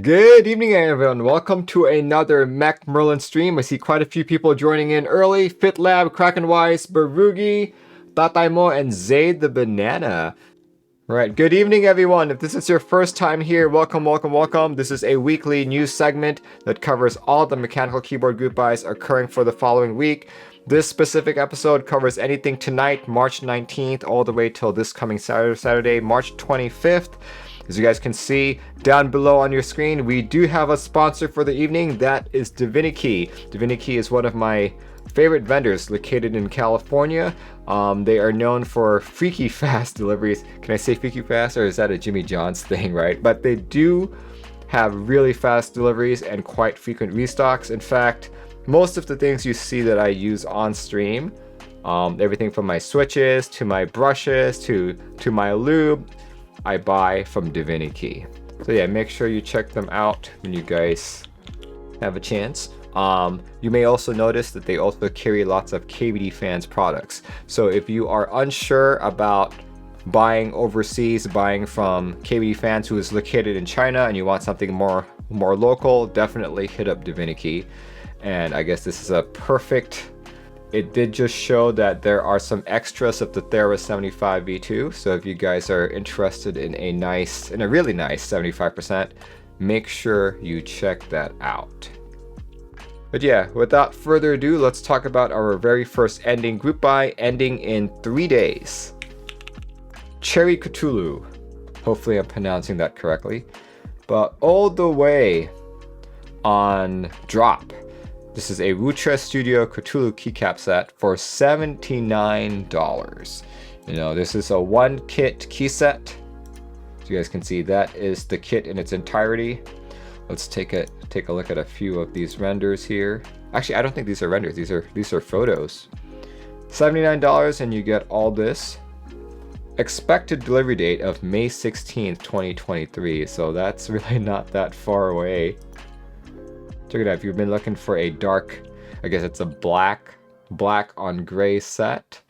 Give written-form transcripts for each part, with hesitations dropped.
Good evening, everyone. Welcome to another Mac Merlin stream. I see quite a few people joining in early. FitLab, Krakenwise, Barugi, Tataimo, and Zaid the Banana. Right, good evening, everyone. If this is your first time here, welcome, welcome, welcome. This is a weekly news segment that covers all the mechanical keyboard group buys occurring for the following week. This specific episode covers anything tonight, March 19th, all the way till this coming Saturday, March 25th. As you guys can see down below on your screen, we do have a sponsor for the evening. That is Divinikey. Divinikey is one of my favorite vendors located in California. They are known for freaky fast deliveries. Can I say freaky fast, or is that a Jimmy John's thing, right? But they do have really fast deliveries and quite frequent restocks. In fact, most of the things you see that I use on stream, everything from my switches to my brushes to my lube, I buy from Divinikey. So yeah, make sure you check them out when you guys have a chance. You may also notice that they also carry lots of KBD fans products. So if you are unsure about buying overseas, buying from KBD fans who is located in China, and you want something more local, definitely hit up Divinikey. And I guess this is a perfect. It did just show that there are some extras of the Bear65 V2. So if you guys are interested in a really nice 75%, make sure you check that out. But yeah, without further ado, let's talk about our very first ending group buy, ending in 3 days. Cherry Cthulu. Hopefully I'm pronouncing that correctly. But all the way on drop. This is a Wutra Studio Cthulhu keycap set for $79. You know, this is a one kit key set. As you guys can see, that is the kit in its entirety. Let's take a look at a few of these renders here. Actually, I don't think these are renders. These are photos. $79 and you get all this. Expected delivery date of May 16th, 2023. So that's really not that far away. Check it out. If you've been looking for a dark, I guess it's a black on gray set,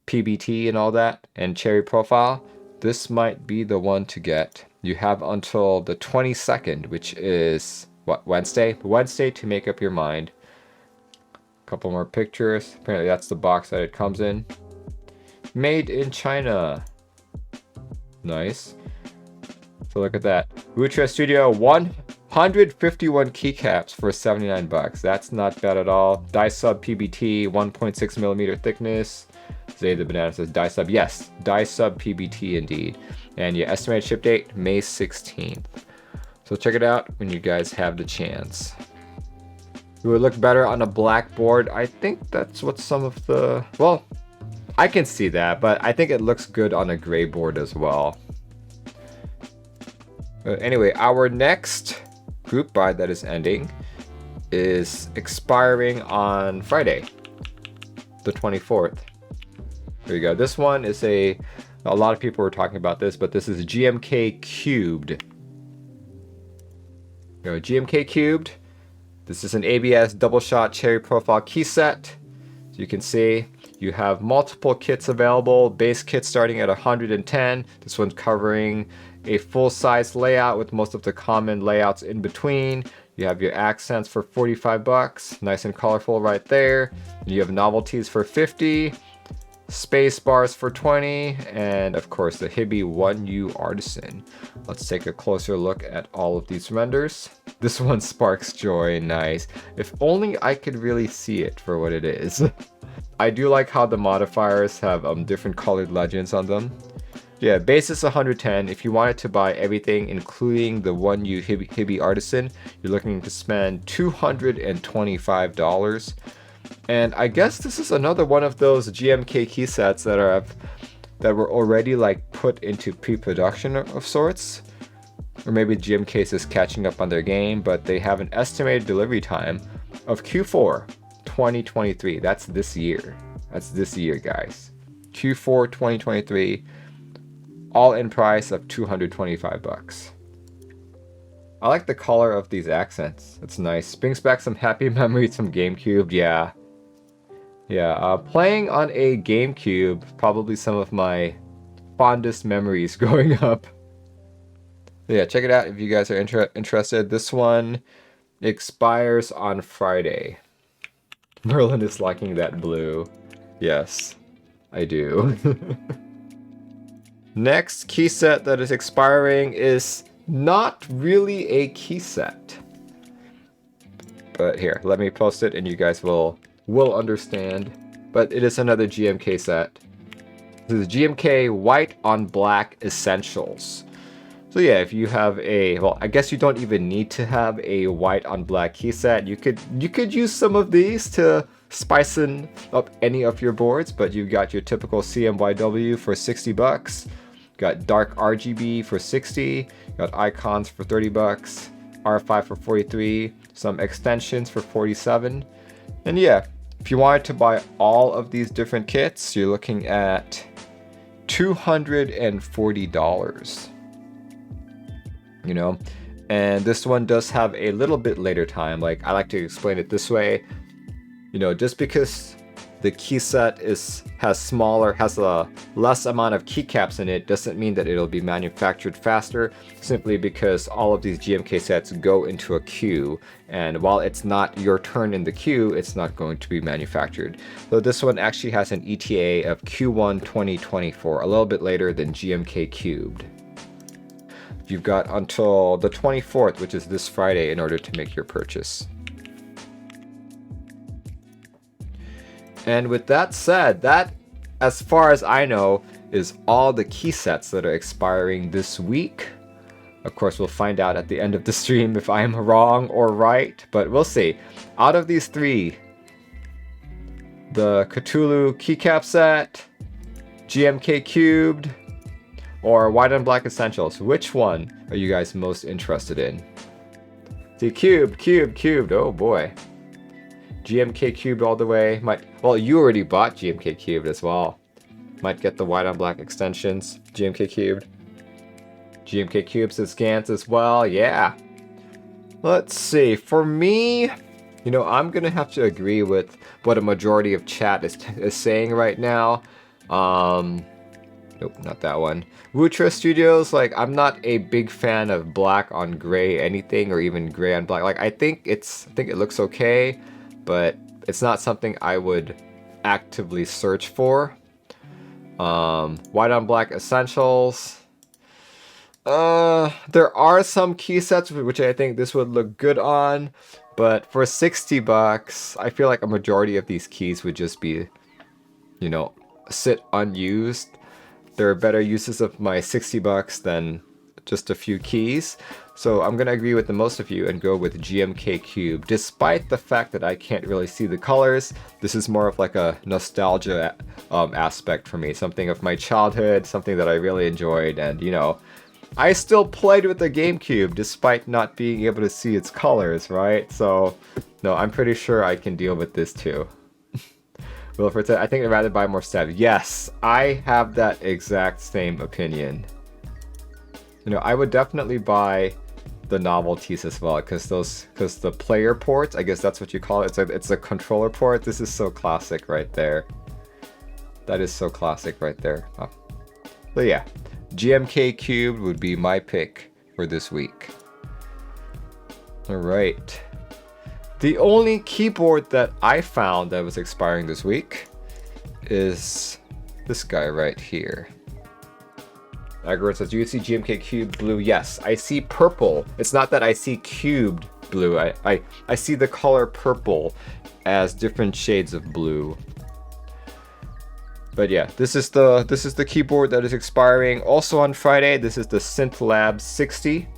PBT and all that, and cherry profile, this might be the one to get. You have until the 22nd, which is what, Wednesday to make up your mind. A couple more pictures. Apparently that's the box that it comes in. Made in China. Nice. So look at that. Wutra Studio 151 keycaps for $79. That's not bad at all. Die sub PBT, 1.6 millimeter thickness. Zay the Banana says die sub. Yes, die sub PBT indeed. And your estimated ship date, May 16th. So check it out when you guys have the chance. It would look better on a black board. I think that's what some of the, well, I can see that, but I think it looks good on a gray board as well. But anyway, our next group buy that is ending is expiring on Friday, the 24th. There you go. This one is a lot of people were talking about this, but this is GMK Cubed. You know, GMK Cubed. This is an ABS double shot cherry profile key set. So you can see you have multiple kits available. Base kit starting at 110. This one's covering a full-size layout with most of the common layouts in between. You have your accents for $45, nice and colorful right there. You have novelties for $50, space bars for $20, and of course the Hibby 1U Artisan. Let's take a closer look at all of these renders. This one sparks joy, nice. If only I could really see it for what it is. I do like how the modifiers have different colored legends on them. Yeah, base is 110. If you wanted to buy everything, including the 1U Hibby Artisan, you're looking to spend $225. And I guess this is another one of those GMK key sets that were already like put into pre-production of sorts. Or maybe GMK is just catching up on their game, but they have an estimated delivery time of Q4 2023. That's this year. That's this year, guys. Q4 2023. All in price of $225. I like the color of these accents. It's nice. Brings back some happy memories from GameCube. Yeah. Playing on a GameCube, probably some of my fondest memories growing up. Yeah, check it out if you guys are interested. This one expires on Friday. Merlin is liking that blue. Yes, I do. Next key set that is expiring is not really a key set. But here, let me post it and you guys will understand. But it is another GMK set. This is GMK White on Black Essentials. So yeah, if you have a, well, I guess you don't even need to have a white on black key set. You could use some of these to spicing up any of your boards, but you've got your typical CMYW for 60 bucks. Got dark RGB for 60, got icons for 30 bucks, R5 for 43, some extensions for 47. And yeah, if you wanted to buy all of these different kits, you're looking at $240. You know, and this one does have a little bit later time. Like, I like to explain it this way, you know, just because the key set has a less amount of keycaps in it doesn't mean that it'll be manufactured faster, simply because all of these GMK sets go into a queue, and while it's not your turn in the queue, it's not going to be manufactured. So this one actually has an ETA of Q1 2024, a little bit later than GMK Cubed. You've got until the 24th, which is this Friday, in order to make your purchase. And with that said, that, as far as I know, is all the key sets that are expiring this week. Of course, we'll find out at the end of the stream if I'm wrong or right, but we'll see. Out of these three, the Cthulu keycap set, GMK Cubed, or White on Black Essentials, which one are you guys most interested in? See, cubed, oh boy. GMK Cubed all the way. Well, you already bought GMK Cubed as well. Might get the White on Black extensions, GMK Cubed. GMK Cubes and scans as well, yeah. Let's see, for me, you know, I'm gonna have to agree with what a majority of chat is saying right now. Nope, not that one. Wutra Studios, like, I'm not a big fan of black on gray anything, or even gray on black. Like, I think it looks okay, but it's not something I would actively search for. White on Black Essentials. There are some key sets which I think this would look good on, but for 60 bucks, I feel like a majority of these keys would just be, you know, sit unused. There are better uses of my 60 bucks than just a few keys. So I'm going to agree with the most of you and go with GMK Cube. Despite the fact that I can't really see the colors, this is more of like a nostalgia aspect for me. Something of my childhood, something that I really enjoyed, and you know, I still played with the GameCube despite not being able to see its colors, right? So no, I'm pretty sure I can deal with this too. Wilfred said, I think I'd rather buy more stab. Yes, I have that exact same opinion. You know, I would definitely buy the novelties as well, because the player ports, I guess that's what you call it. It's a controller port. This is so classic right there. That is so classic right there. Oh. But yeah, GMK Cubed would be my pick for this week. All right. The only keyboard that I found that was expiring this week is this guy right here. Agro says, do you see GMK Cube blue? Yes, I see purple. It's not that I see cubed blue. I see the color purple as different shades of blue. But yeah, this is the keyboard that is expiring. Also on Friday, this is the Synth Labs 60.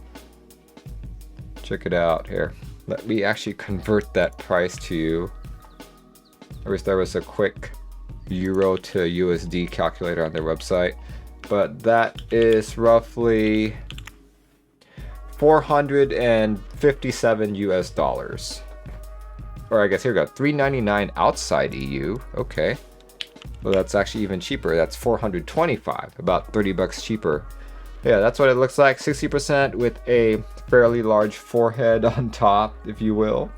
Check it out here. Let me actually convert that price to you. I wish there was a quick Euro to USD calculator on their website. But that is roughly 457 US dollars. Or I guess here we go, 399 outside EU. Okay. Well, that's actually even cheaper. That's 425, about 30 bucks cheaper. Yeah, that's what it looks like. 60% with a fairly large forehead on top, if you will.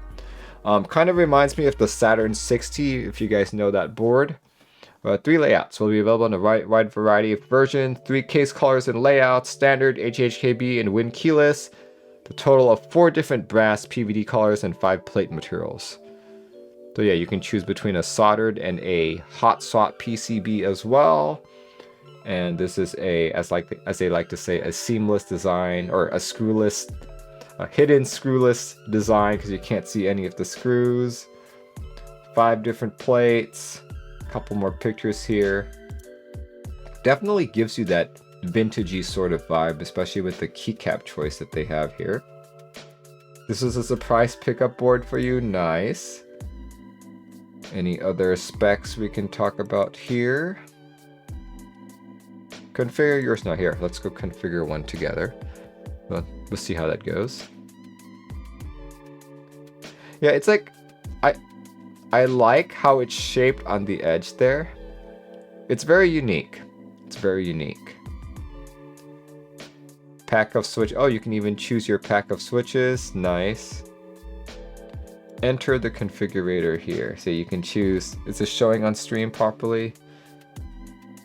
Kind of reminds me of the Saturn 60, if you guys know that board. 3 layouts will be available in a wide variety of versions, 3 case colors and layouts, standard, HHKB, and Win keyless. The total of 4 different brass PVD colors and 5 plate materials. So yeah, you can choose between a soldered and a hot swap PCB as well. And this is as they like to say, a seamless design, or a hidden screwless design, because you can't see any of the screws. 5 different plates, a couple more pictures here. Definitely gives you that vintagey sort of vibe, especially with the keycap choice that they have here. This is a surprise pickup board for you, nice. Any other specs we can talk about here? Configure yours now. Here, let's go configure one together. Well, we'll see how that goes. Yeah, it's like, I like how it's shaped on the edge there. It's very unique. It's very unique. Pack of switch. Oh, you can even choose your pack of switches. Nice. Enter the configurator here. So you can choose. Is this showing on stream properly?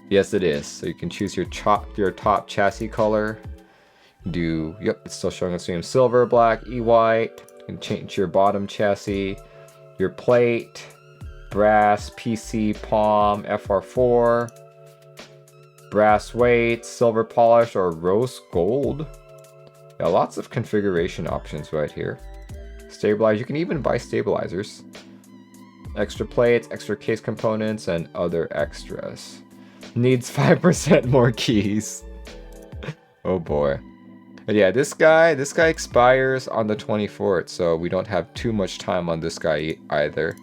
Yes, it is. So you can choose your top chassis color. Yep, it's still showing on stream. Silver, black, E-white. You can change your bottom chassis. Your plate, brass, PC, palm, FR4, brass weight, silver polish, or rose gold. Yeah, lots of configuration options right here. Stabilize, you can even buy stabilizers. Extra plates, extra case components, and other extras. Needs 5% more keys. Oh boy. But yeah, this guy expires on the 24th, so we don't have too much time on this guy either.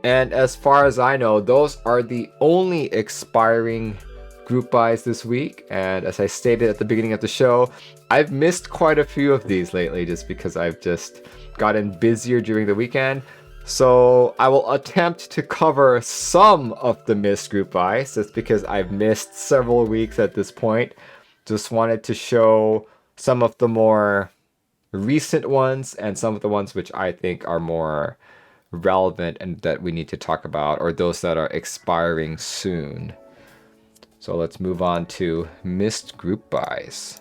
And as far as I know, those are the only expiring group buys this week. And as I stated at the beginning of the show, I've missed quite a few of these lately just because I've just gotten busier during the weekend. So I will attempt to cover some of the missed group buys just because I've missed several weeks at this point. Just wanted to show some of the more recent ones and some of the ones which I think are more relevant and that we need to talk about, or those that are expiring soon. So let's move on to missed group buys.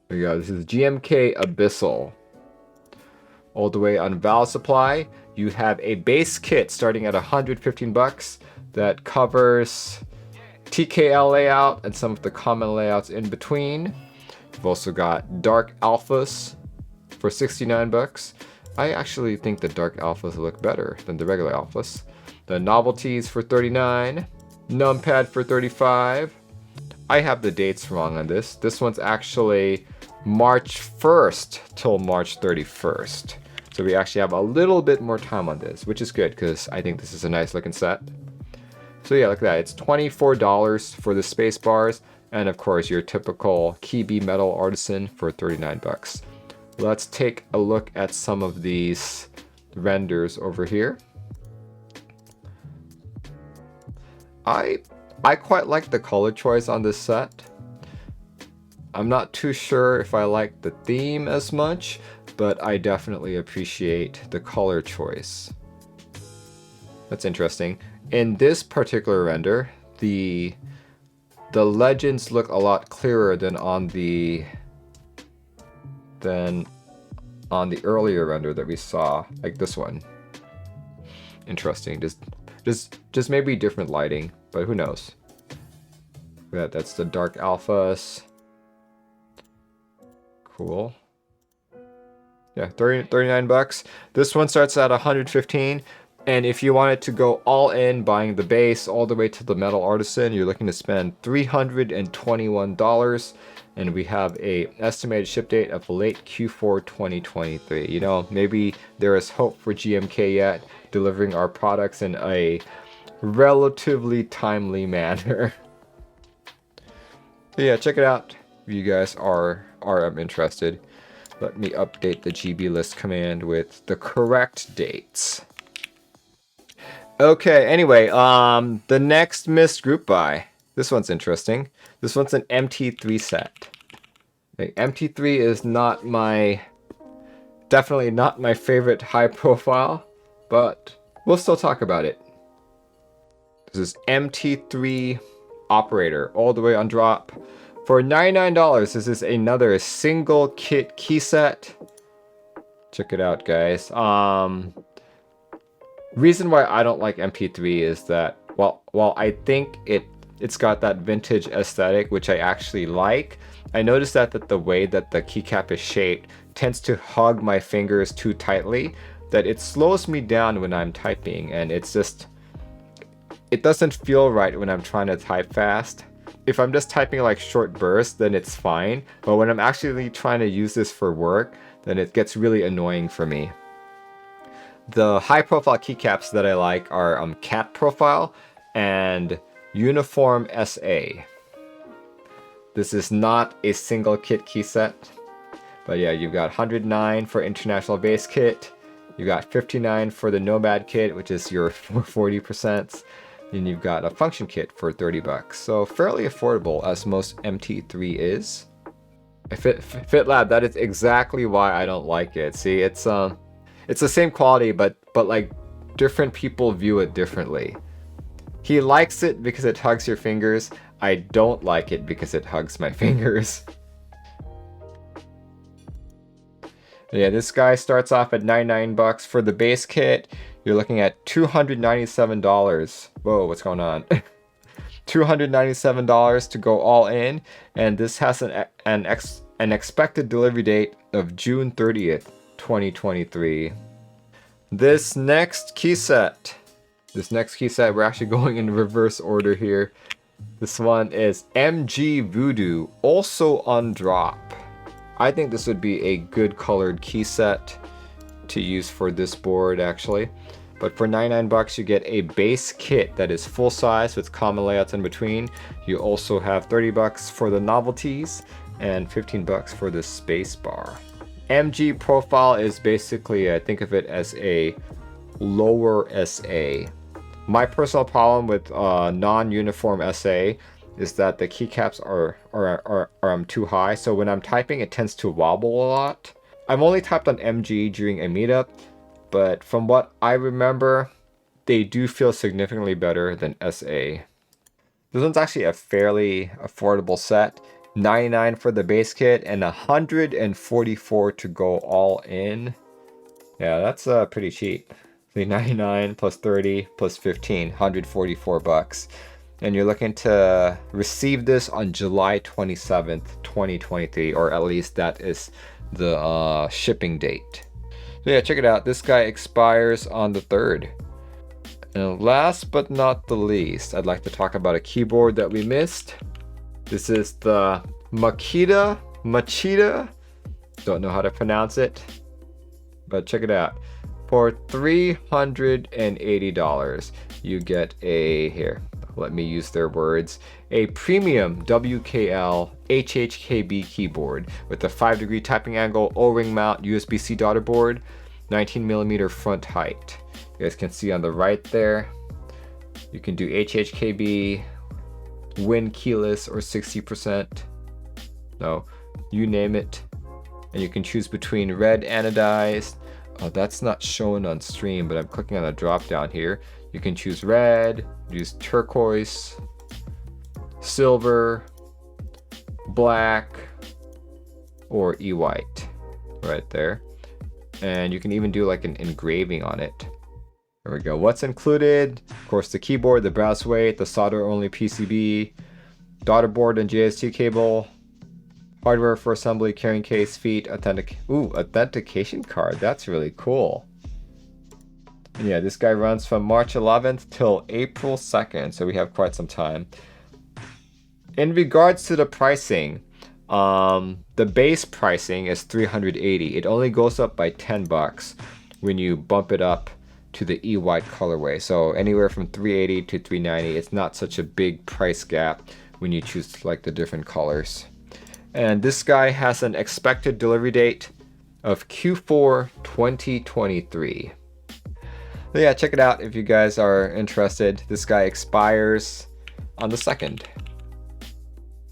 There we go. This is GMK Abyssal. All the way on Valve Supply, you have a base kit starting at $115 that covers TKL layout and some of the common layouts in between. You've also got dark alphas for $69. I actually think the dark alphas look better than the regular alphas. The novelties for $39, numpad for $35. I have the dates wrong on this. This one's actually March 1st till March 31st. So we actually have a little bit more time on this, which is good because I think this is a nice looking set. So yeah, look at that. It's $24 for the space bars, and of course your typical Keebio Metal Artisan for $39. Let's take a look at some of these renders over here. I quite like the color choice on this set. I'm not too sure if I like the theme as much, but I definitely appreciate the color choice. That's interesting. In this particular render, the legends look a lot clearer than on the earlier render that we saw, like this one. Interesting. Just maybe different lighting, but who knows? That's the dark alphas. Cool. Yeah, $39. This one starts at $115. And if you wanted to go all in, buying the base all the way to the Metal Artisan, you're looking to spend $321. And we have a estimated ship date of late Q4 2023. You know, maybe there is hope for GMK yet, delivering our products in a relatively timely manner. So yeah, check it out if you guys are interested. Let me update the GB list command with the correct dates. Okay, anyway, the next missed group buy. This one's interesting. This one's an MT3 set. Okay, MT3 is definitely not my favorite high profile, but we'll still talk about it. This is MT3 Operator, all the way on drop. For $99, this is another single kit key set. Check it out, guys. Reason why I don't like MT3 is that while I think it's got that vintage aesthetic, which I actually like, I noticed that the way that the keycap is shaped tends to hug my fingers too tightly, that it slows me down when I'm typing, and it doesn't feel right when I'm trying to type fast. If I'm just typing like short bursts, then it's fine, but when I'm actually trying to use this for work, then it gets really annoying for me. The high profile keycaps that I like are Cat Profile and Uniform SA. This is not a single kit key set, but yeah, you've got 109 for International Base Kit, you got 59 for the Nomad Kit, which is your 40%, and you've got a Function Kit for 30 bucks. So fairly affordable, as most MT3 is. Fit Lab, that is exactly why I don't like it. See, it's the same quality, but like different people view it differently. He likes it because it hugs your fingers. I don't like it because it hugs my fingers. Yeah, this guy starts off at 99 bucks for the base kit. You're looking at $297. Whoa, what's going on? $297 to go all in, and this has an expected delivery date of June 30th, 2023. This next key set, we're actually going in reverse order here. This one is MG Voodoo, also on drop. I think this would be a good colored key set to use for this board actually. But for 99 bucks, you get a base kit that is full size with common layouts in between. You also have 30 bucks for the novelties and 15 bucks for the space bar. MG Profile is basically, I think of it as a lower SA. My personal problem with non-uniform SA is that the keycaps are too high, so when I'm typing it tends to wobble a lot. I've only typed on MG during a meetup, but from what I remember, they do feel significantly better than SA. This one's actually a fairly affordable set. 99 for the base kit and 144 to go all in. Yeah, that's pretty cheap. 99 plus 30 plus 15, 144 bucks. And you're looking to receive this on July 27th, 2023, or at least that is the shipping date. So yeah, check it out. This guy expires on the 3rd. And last but not the least, I'd like to talk about a keyboard that we missed. This is the Machida, don't know how to pronounce it, but check it out. For $380, you get a, here, let me use their words, a premium WKL HHKB keyboard with a 5-degree typing angle, O-ring mount, USB-C daughter board, 19mm front height. You guys can see on the right there, you can do HHKB, Win keyless, or 60%. No, you name it. And you can choose between red anodized. Oh, that's not shown on stream, but I'm clicking on the drop down here. You can choose red, use turquoise, silver, black, or e-white right there. And you can even do like an engraving on it. There we go. What's included? Of course, the keyboard, the brass weight, the solder-only PCB, daughter board and JST cable, hardware for assembly, carrying case, feet, authentication card. That's really cool. And yeah, this guy runs from March 11th till April 2nd, so we have quite some time. In regards to the pricing, the base pricing is $380. It only goes up by 10 bucks when you bump it up to the E-white colorway. So anywhere from $380 to $390. It's not such a big price gap when you choose like the different colors. And this guy has an expected delivery date of Q4 2023. So yeah, check it out if you guys are interested. This guy expires on the 2nd.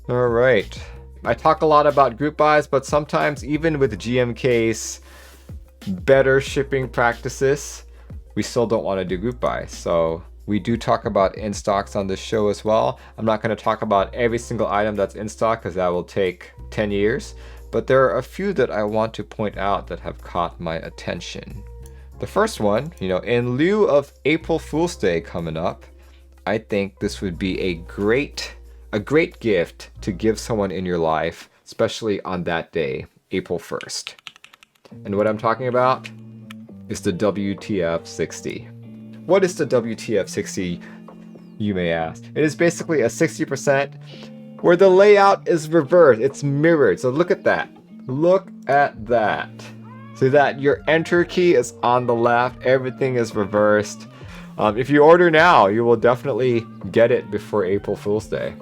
All right. I talk a lot about group buys, but sometimes even with GMK's better shipping practices, we still don't want to do group buys. So We do talk about in stocks on this show as well. I'm not going to talk about every single item that's in stock because that will take 10 years. But there are a few that I want to point out that have caught my attention. The first one, in lieu of April Fool's Day coming up, I think this would be a great gift to give someone in your life, especially on that day, April 1st. And what I'm talking about is the WTF60. What is the WTF60, you may ask? It is basically a 60% where the layout is reversed. It's mirrored. So look at that. Look at that. See that your enter key is on the left. Everything is reversed. If you order now, you will definitely get it before April Fool's Day.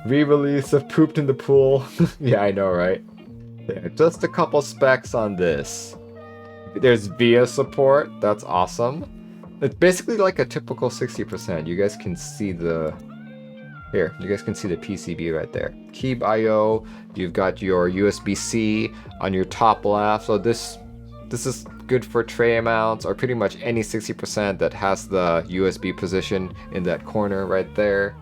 Re-release of Pooped in the Pool. Yeah, I know, right? Yeah, just a couple specs on this. There's VIA support. That's awesome. It's basically like a typical 60%. You guys can see the... Here, you guys can see the PCB right there. Keebio, you've got your USB-C on your top left. So this is good for tray mounts or pretty much any 60% that has the USB position in that corner right there.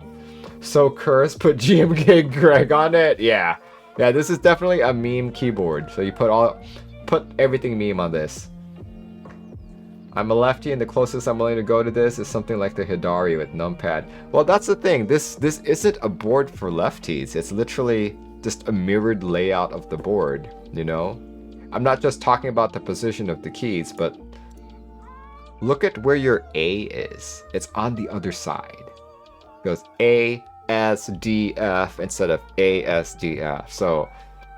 So cursed, put GMK Greg on it. Yeah, this is definitely a meme keyboard. So you put everything meme on this. I'm a lefty, and the closest I'm willing to go to this is something like the Hidari with numpad. Well, that's the thing. This isn't a board for lefties. It's literally just a mirrored layout of the board, I'm not just talking about the position of the keys, but look at where your A is. It's on the other side. It goes A, S, D, F instead of A, S, D, F. So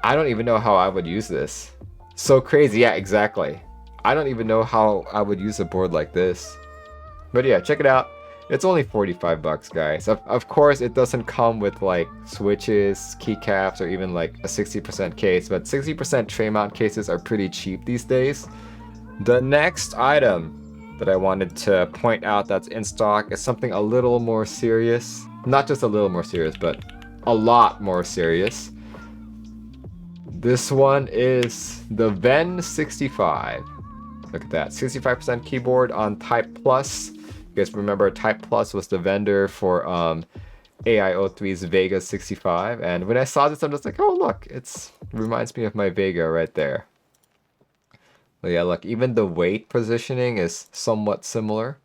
I don't even know how I would use this. So crazy. Yeah, exactly. I don't even know how I would use a board like this. But yeah, check it out. It's only 45 bucks, guys. Of course, it doesn't come with like switches, keycaps, or even like a 60% case, but 60% tray mount cases are pretty cheap these days. The next item that I wanted to point out that's in stock is something a little more serious. Not just a little more serious, but a lot more serious. This one is the Venn 65. Look at that, 65% keyboard on Type Plus. You guys remember Type Plus was the vendor for AIO3's Vega 65. And when I saw this, I'm just like, oh look, it reminds me of my Vega right there. But yeah, look, even the weight positioning is somewhat similar.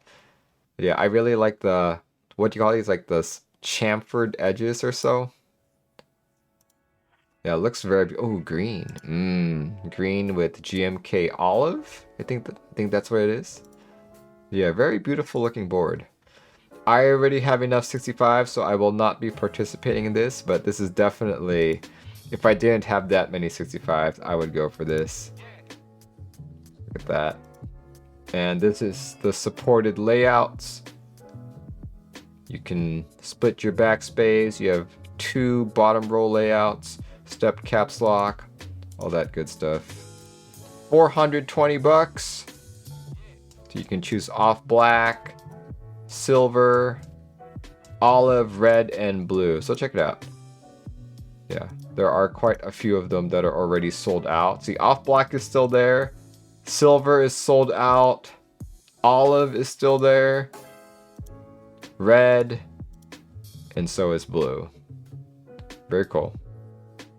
But yeah, I really like the, what do you call these, like the chamfered edges or so. Yeah, it looks very, oh, green. Green with GMK olive. I think that's what it is. Yeah, very beautiful looking board. I already have enough 65, so I will not be participating in this, but this is definitely, if I didn't have that many 65s, I would go for this. Look at that. And this is the supported layouts. You can split your backspace. You have 2 bottom row layouts, stepped caps lock, all that good stuff. 420 bucks. So you can choose off black, silver, olive, red, and blue. So check it out. Yeah, there are quite a few of them that are already sold out. See, off black is still there. Silver is sold out. Olive is still there. Red. And so is blue. Very cool.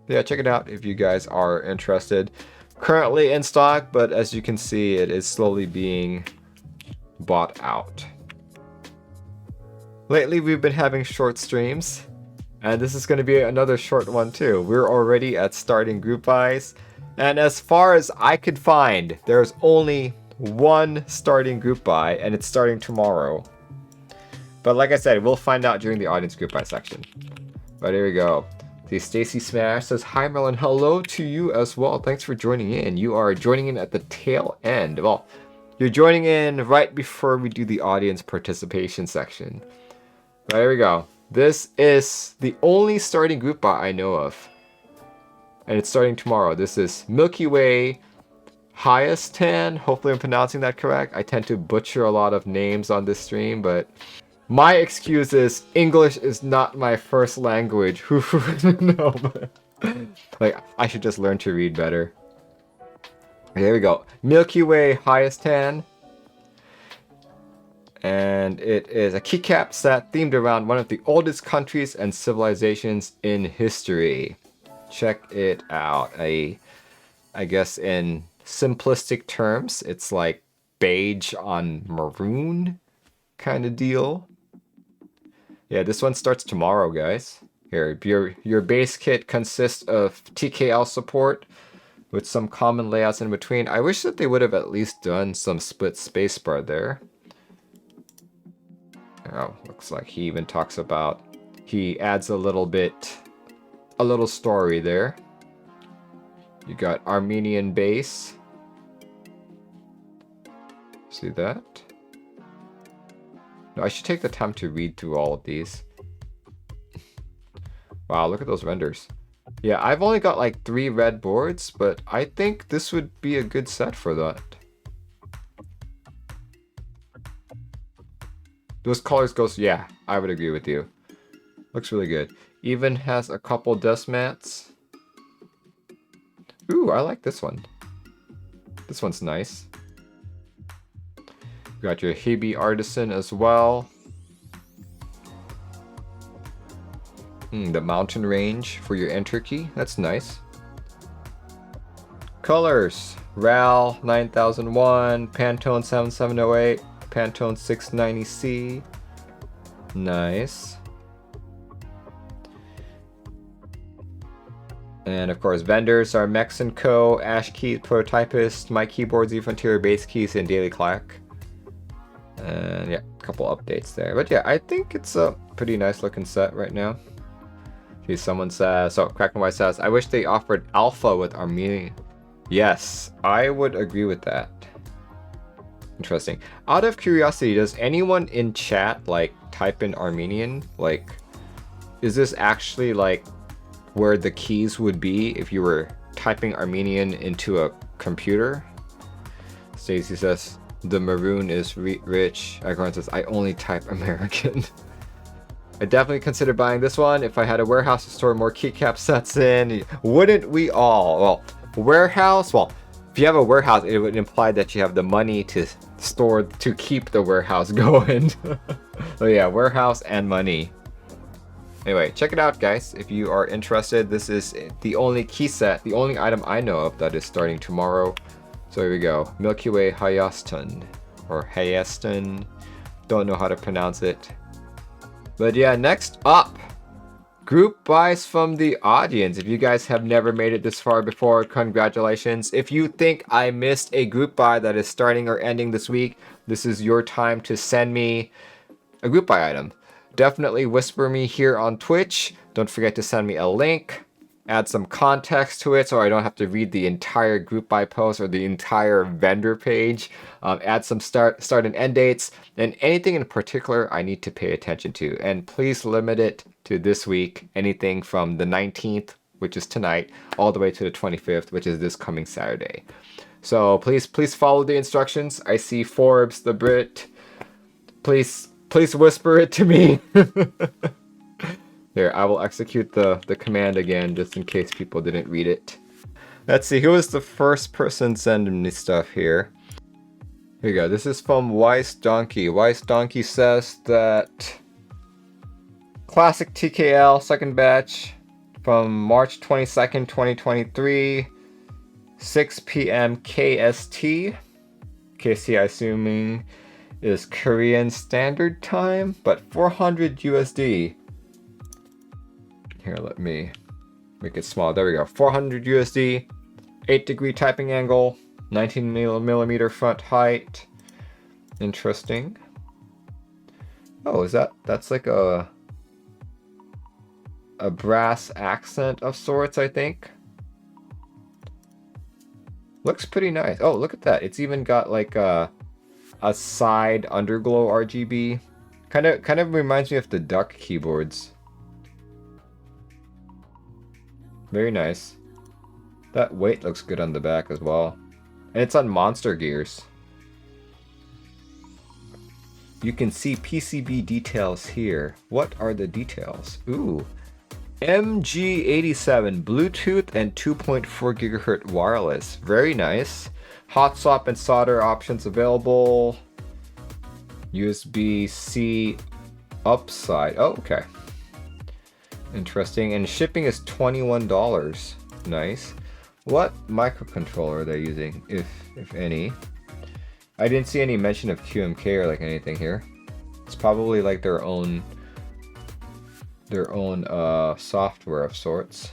Yeah, check it out if you guys are interested. Currently in stock, but as you can see, it is slowly being bought out. Lately, we've been having short streams, and this is going to be another short one too. We're already at starting group buys, and as far as I could find, there's only one starting group buy, and it's starting tomorrow. But like I said, we'll find out during the audience group buy section. But here we go. See, Stacy Smash says, hi Merlin, hello to you as well. Thanks for joining in. You are joining in at the tail end. Well, you're joining in right before we do the audience participation section. But here we go. This is the only starting group buy I know of. And it's starting tomorrow. This is Milky Way Hayastan. Hopefully I'm pronouncing that correct. I tend to butcher a lot of names on this stream, but my excuse is English is not my first language. No, but like I should just learn to read better. Here we go. Milky Way Hayastan. And it is a keycap set themed around one of the oldest countries and civilizations in history. Check it out. I guess in simplistic terms, it's like beige on maroon kind of deal. Yeah, this one starts tomorrow, guys. Here, your base kit consists of TKL support with some common layouts in between. I wish that they would have at least done some split spacebar there. Oh, looks like he even talks about, he adds a little story there. You got Armenian base. See that? No, I should take the time to read through all of these. Wow, look at those renders. Yeah, I've only got like 3 red boards, but I think this would be a good set for that. Those colors goes, yeah, I would agree with you. Looks really good. Even has a couple dust mats. Ooh, I like this one. This one's nice. You got your Hebe Artisan as well. The mountain range for your enter key. That's nice. Colors. RAL 9001, Pantone 7708, Pantone 690C. Nice. And of course, vendors are Mex & Co, Ash Keys, Prototypist, My Keyboards, eFrontier, Bass Keys, and Daily and yeah, a couple updates there. But yeah, I think it's a pretty nice looking set right now. See, someone says, so Krakenwise says, I wish they offered Alpha with Armenian. Yes, I would agree with that. Interesting. Out of curiosity, does anyone in chat like type in Armenian? Like, is this actually like where the keys would be if you were typing Armenian into a computer? Stacy says, the maroon is rich. Everyone says, I only type American. I definitely consider buying this one if I had a warehouse to store more keycap sets in. Wouldn't we all? Well, warehouse? Well, if you have a warehouse, it would imply that you have the money to store, to keep the warehouse going. So yeah, warehouse and money. Anyway, check it out, guys. If you are interested, this is the only key set, the only item I know of that is starting tomorrow. So here we go. Milky Way Hayastan, or Hayastan. Don't know how to pronounce it. But yeah, next up, group buys from the audience. If you guys have never made it this far before, congratulations. If you think I missed a group buy that is starting or ending this week, this is your time to send me a group buy item. Definitely whisper me here on Twitch. Don't forget to send me a link. Add some context to it so I don't have to read the entire group buy post or the entire vendor page. Add some start and end dates and anything in particular I need to pay attention to. And please limit it to this week. Anything from the 19th, which is tonight, all the way to the 25th, which is this coming Saturday. So please follow the instructions. I see Forbes the Brit. Please whisper it to me. Here, I will execute the command again just in case people didn't read it. Let's see, who is the first person sending me stuff here? Here we go. This is from Weiss Donkey. Weiss Donkey says that Classic TKL second batch from March 22nd, 2023, 6 p.m. KST. KST, assuming, is Korean Standard Time, but 400 USD. Here, let me make it small. There we go. 400 USD, 8-degree typing angle, 19 millimeter front height. Interesting. Oh, that's like a brass accent of sorts, I think. Looks pretty nice. Oh, look at that. It's even got like a side underglow RGB. Kind of reminds me of the Duck keyboards. Very nice. That weight looks good on the back as well. And it's on monster gears. You can see PCB details here. What are the details? Ooh. MG87 Bluetooth and 2.4 GHz wireless. Very nice. Hot swap and solder options available. USB-C upside. Oh, okay. Interesting. And shipping is $21. Nice. What microcontroller are they using, if any? I didn't see any mention of QMK or like anything here. It's probably like their own software of sorts.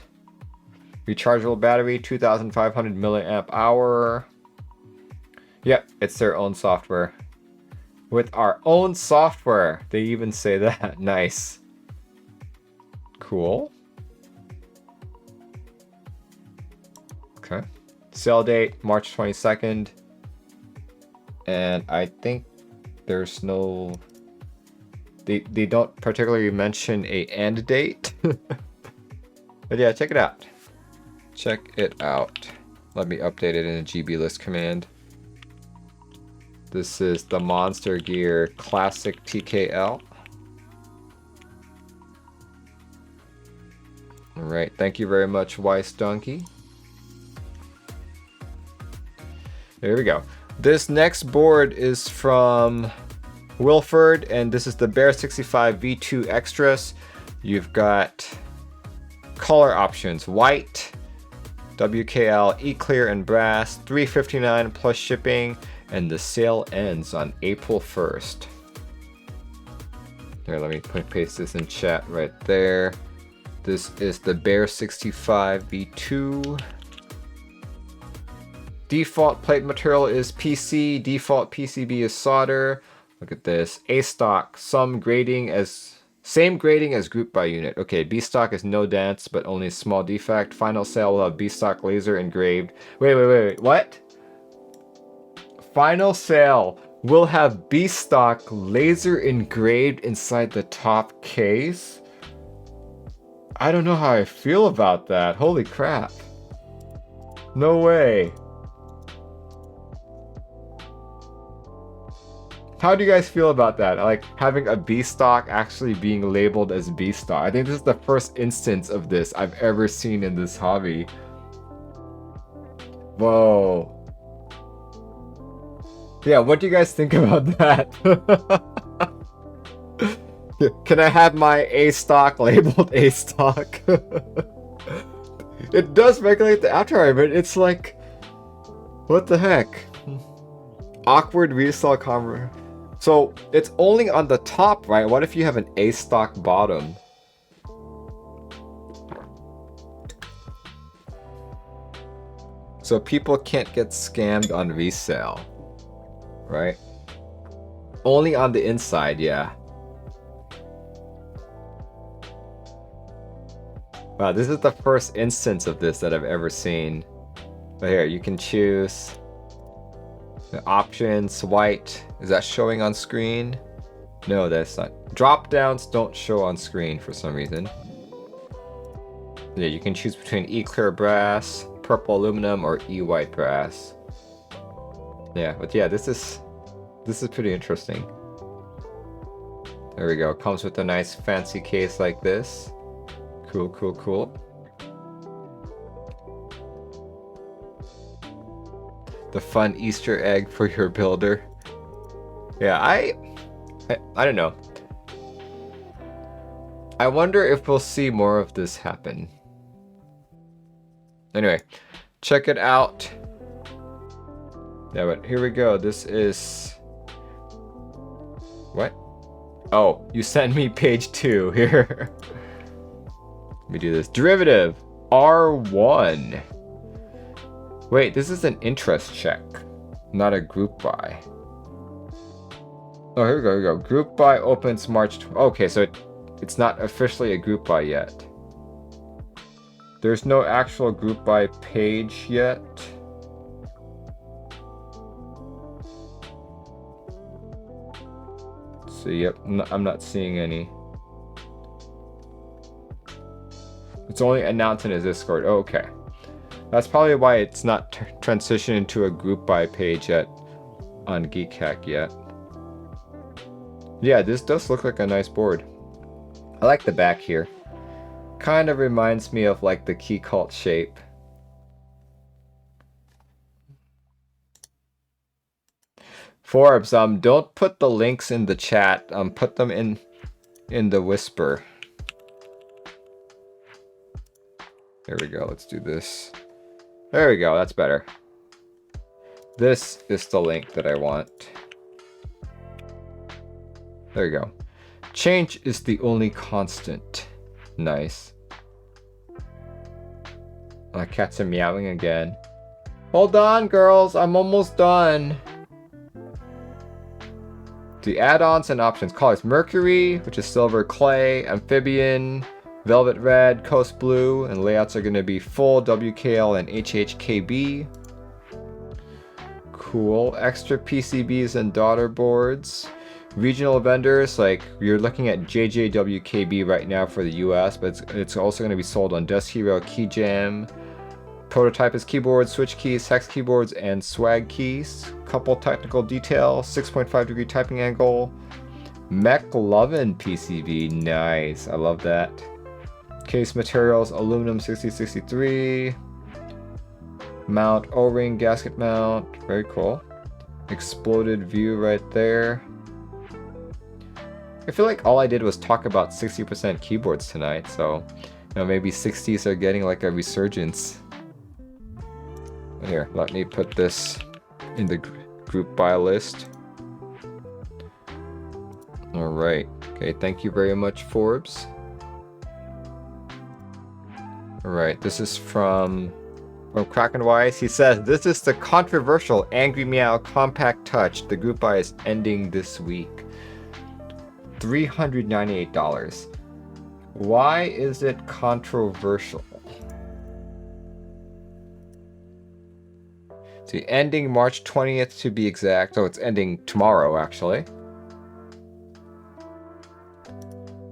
Rechargeable battery, 2,500 milliamp hour. Yep, it's their own software. With our own software, they even say that. Nice. Cool. Okay. Sale date, March 22nd. And I think there's no... They don't particularly mention a end date. But yeah, check it out. Check it out. Let me update it in a GB list command. This is the Monstargear Classic TKL. Alright, thank you very much, Weiss Donkey. There we go. This next board is from Wilford, and this is the Bear65 V2 Extras. You've got color options: white, WKL, E-Clear, and brass. $359 plus shipping, and the sale ends on April 1st. Here, let me paste this in chat right there. This is the Bear65 V2. Default plate material is PC. Default PCB is solder. Look at this. A stock, same grading as group by unit. Okay, B stock is no dents, but only small defect. Final sale will have B stock laser engraved. Wait. What? Final sale will have B stock laser engraved inside the top case. I don't know how I feel about that. Holy crap. No way. How do you guys feel about that? Like having a B stock actually being labeled as B stock. I think this is the first instance of this I've ever seen in this hobby. Whoa. Yeah, what do you guys think about that? Can I have my A stock labeled A stock? It does regulate the aftermarket, but it's like, what the heck? Awkward resale conver. So it's only on the top, right? What if you have an A stock bottom? So people can't get scammed on resale, right? Only on the inside, yeah. Wow, this is the first instance of this that I've ever seen. But here, you can choose the options, white. Is that showing on screen? No, that's not. Drop downs don't show on screen for some reason. Yeah, you can choose between E-Clear brass, purple aluminum, or E-white brass. Yeah, but yeah, this is pretty interesting. There we go. Comes with a nice fancy case like this. Cool, cool, cool. The fun Easter egg for your builder. Yeah, I don't know. I wonder if we'll see more of this happen. Anyway, check it out. Yeah, but here we go. This is... What? Oh, you sent me page 2 here. Let me do this. Derivative R1. Wait, this is an interest check, not a group buy. Oh, here we go, here we go. Group buy opens March. Okay, so it's not officially a group buy yet. There's no actual group buy page yet. So yep, I'm not seeing any. It's only announced in his Discord. Oh, okay. That's probably why it's not transitioned into a group buy page yet on Geek Hack yet. Yeah, this does look like a nice board. I like the back here. Kind of reminds me of like the Key Cult shape. Forbes, don't put the links in the chat. Put them in the whisper. There we go. Let's do this. There we go. That's better. This is the link that I want. There you go. Change is the only constant. Nice. My cats are meowing again. Hold on, girls. I'm almost done. The add-ons and options. Colors: Mercury, which is silver, clay, amphibian, velvet red, coast blue, and layouts are going to be full WKL and HHKB. Cool. Extra PCBs and daughter boards. Regional vendors, like you're looking at JJWKB right now for the US, but it's also going to be sold on Dust Hero, Keyjam. Prototype is keyboards, switch keys, hex keyboards, and swag keys. Couple technical details: 6.5 degree typing angle. McLovin PCB, nice, I love that. Case materials: aluminum 6063. Mount, O-ring, gasket mount, very cool. Exploded view right there. I feel like all I did was talk about 60% keyboards tonight, so maybe 60s are getting like a resurgence. Here, let me put this in the group buy list. Alright, okay, thank you very much, Forbes. Alright, this is from Krakenwise. He says, this is the controversial Angry Miao Compact Touch. The group buy is ending this week. $398. Why is it controversial? See, ending March 20th to be exact. Oh, it's ending tomorrow, actually.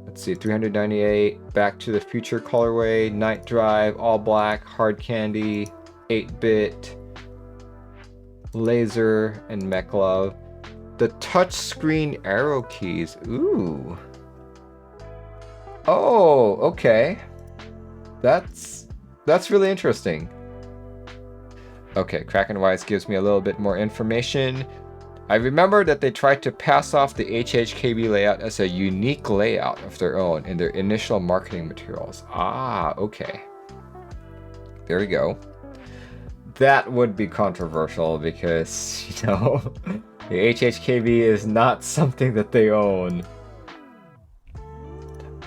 Let's see, $398. Back to the Future colorway, Night Drive, all black, hard candy, 8-bit, laser, and McLove. The touchscreen arrow keys. Ooh. Oh, okay. That's really interesting. Okay, Krakenwise gives me a little bit more information. I remember that they tried to pass off the HHKB layout as a unique layout of their own in their initial marketing materials. Ah, okay. There we go. That would be controversial because, the HHKB is not something that they own.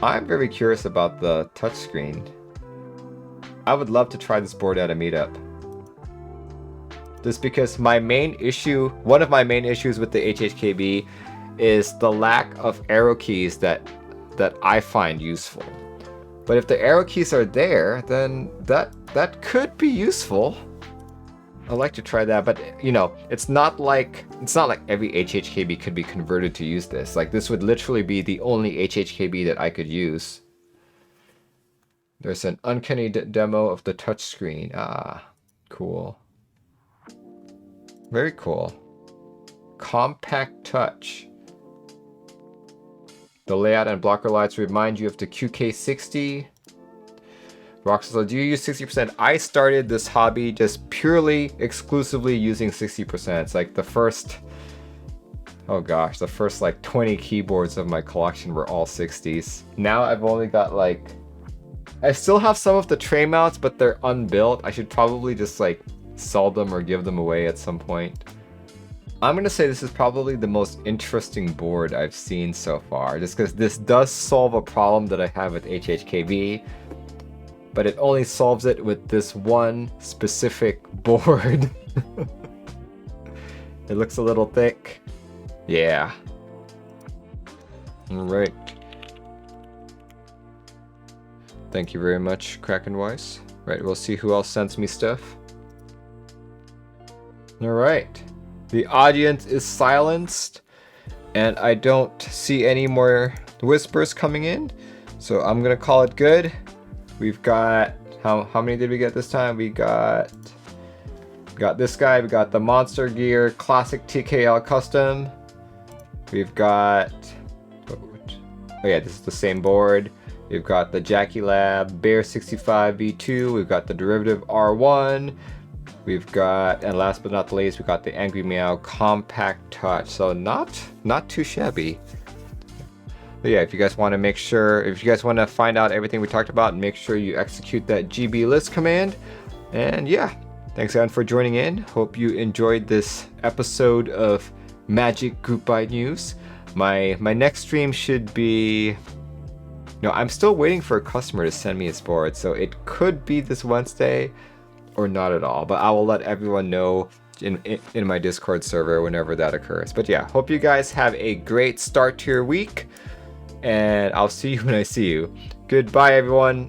I'm very curious about the touchscreen. I would love to try this board at a meetup. Just because one of my main issues with the HHKB is the lack of arrow keys that I find useful. But if the arrow keys are there, then that could be useful. I'd like to try that, but it's not like every HHKB could be converted to use this. Like, this would literally be the only HHKB that I could use. There's an uncanny demo of the touchscreen. Ah, cool. Very cool. Compact touch. The layout and blocker lights remind you of the QK60. Roxas, do you use 60%? I started this hobby just purely, exclusively using 60%. It's like the first like 20 keyboards of my collection were all 60s. Now I've only got I still have some of the tray mounts, but they're unbuilt. I should probably just like sell them or give them away at some point. I'm gonna say this is probably the most interesting board I've seen so far, just because this does solve a problem that I have with HHKB, but it only solves it with this one specific board. It looks a little thick. Yeah. Alright. Thank you very much, Krakenwise. Right, we'll see who else sends me stuff. Alright. The audience is silenced, and I don't see any more whispers coming in, so I'm gonna call it good. We've got, how many did we get this time? We got this guy, we got the Monstargear Classic TKL Custom. We've got, oh yeah, this is the same board. We've got the Jackie Lab Bear65 V2. We've got the Derivative R1. We've got, and last but not the least, we got the Angry Miao Compact Touch. So not too shabby. But yeah, if you guys want to make sure, if you guys want to find out everything we talked about, make sure you execute that GB list command. And yeah, thanks again for joining in. Hope you enjoyed this episode of Magic Group Buy News. My next stream should be, no, I'm still waiting for a customer to send me his board, so it could be this Wednesday or not at all. But I will let everyone know in my Discord server whenever that occurs. But yeah, hope you guys have a great start to your week. And I'll see you when I see you. Goodbye, everyone.